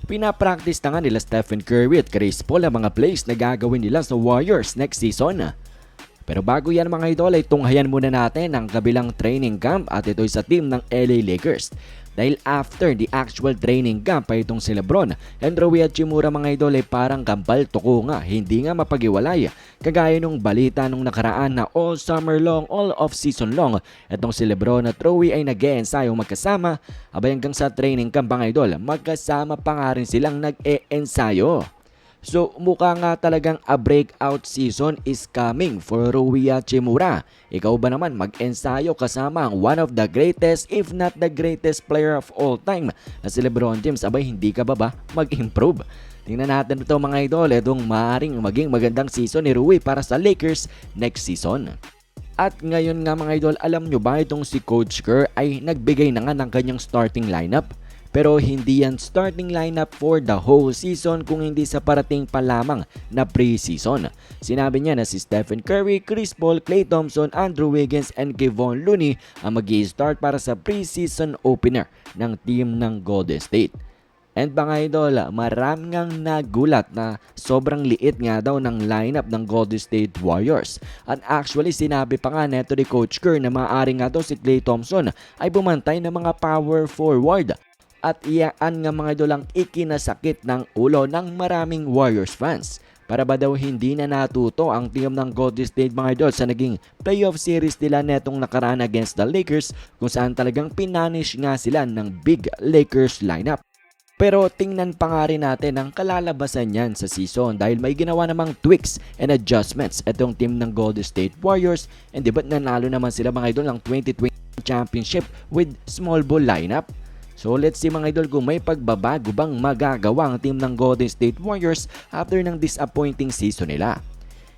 Pinapractice na nga nila Stephen Curry at Chris Paul ang mga plays na gagawin nila sa Warriors next season. Pero bago yan mga idol ay tunghayan muna natin ang kabilang training camp at ito'y sa team ng LA Lakers. Dahil after the actual training camp ay itong si Lebron and Rui Hachimura mga idol ay parang kampal tuko nga, hindi nga mapag-iwalay. Kagaya nung balita nung nakaraan na all summer long, all off season long, itong si Lebron at Rui ay nag-e-ensayong magkasama. Abay hanggang sa training camp mga idol, magkasama pa nga rin silang nag-e-ensayo. So mukha nga talagang a breakout season is coming for Rui Hachimura. Ikaw ba naman mag-ensayo kasama ang one of the greatest if not the greatest player of all time na si Lebron James? Abay hindi ka ba mag-improve? Tingnan natin ito mga idol, itong maaaring maging magandang season ni Rui para sa Lakers next season. At ngayon nga mga idol, alam nyo ba itong si Coach Kerr ay nagbigay na nga ng kanyang starting lineup? Pero hindi yan starting lineup for the whole season kung hindi sa parating pa lamang na pre-season. Sinabi niya na si Stephen Curry, Chris Paul, Klay Thompson, Andrew Wiggins, and Kevon Looney ang mag-i-start para sa pre-season opener ng team ng Golden State. And mga idol, marami ngang nagulat na sobrang liit nga daw ng lineup ng Golden State Warriors. At actually sinabi pa nga neto ni Coach Kerr na maaari nga daw si Klay Thompson ay bumantay ng mga power forward. At iyaan nga mga idol ang ikinasakit ng ulo ng maraming Warriors fans. Para ba daw hindi na natuto ang team ng Golden State mga idol sa naging playoff series nila netong nakaraan against the Lakers kung saan talagang pinanish nga sila ng big Lakers lineup. Pero tingnan pa nga rin natin ang kalalabasan niyan sa season dahil may ginawa namang tweaks and adjustments itong team ng Golden State Warriors, and di ba't nanalo naman sila mga idol ng 2020 championship with small ball lineup? So let's see mga idol kung may pagbabago bang magagawa ang team ng Golden State Warriors after ng disappointing season nila.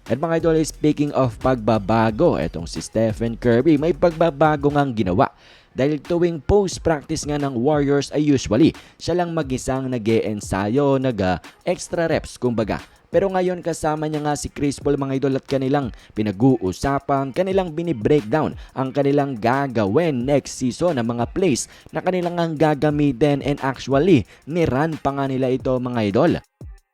At mga idol, speaking of pagbabago, etong si Stephen Curry may pagbabago ngang ginawa. Dahil tuwing post-practice nga ng Warriors ay usually siya lang mag-isang nag-e-ensayo, nag-extra reps kumbaga. Pero ngayon kasama niya nga si Chris Paul mga idol at kanilang pinag-uusapan, kanilang bini-breakdown ang kanilang gagawin next season ng mga plays na kanilang ang gagamitin, and actually ni-run pa nga nila ito mga idol.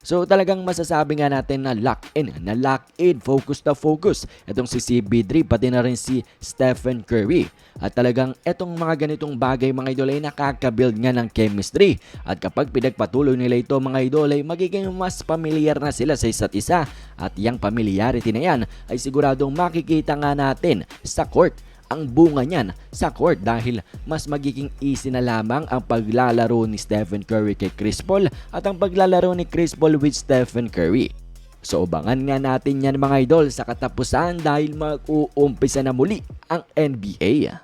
So talagang masasabi nga natin na lock in, focus na focus itong si CP3 pati na rin si Stephen Curry. At talagang etong mga ganitong bagay mga idol ay nakaka-build nga ng chemistry. At kapag pinagpatuloy nila ito mga idol ay magiging mas familiar na sila sa isa't isa. At yung familiarity na yan ay siguradong makikita nga natin sa court. Ang bunga niyan sa court dahil mas magiging easy na lamang ang paglalaro ni Stephen Curry kay Chris Paul at ang paglalaro ni Chris Paul with Stephen Curry. So abangan nga natin yan mga idol sa katapusan dahil mag-uumpisa na muli ang NBA.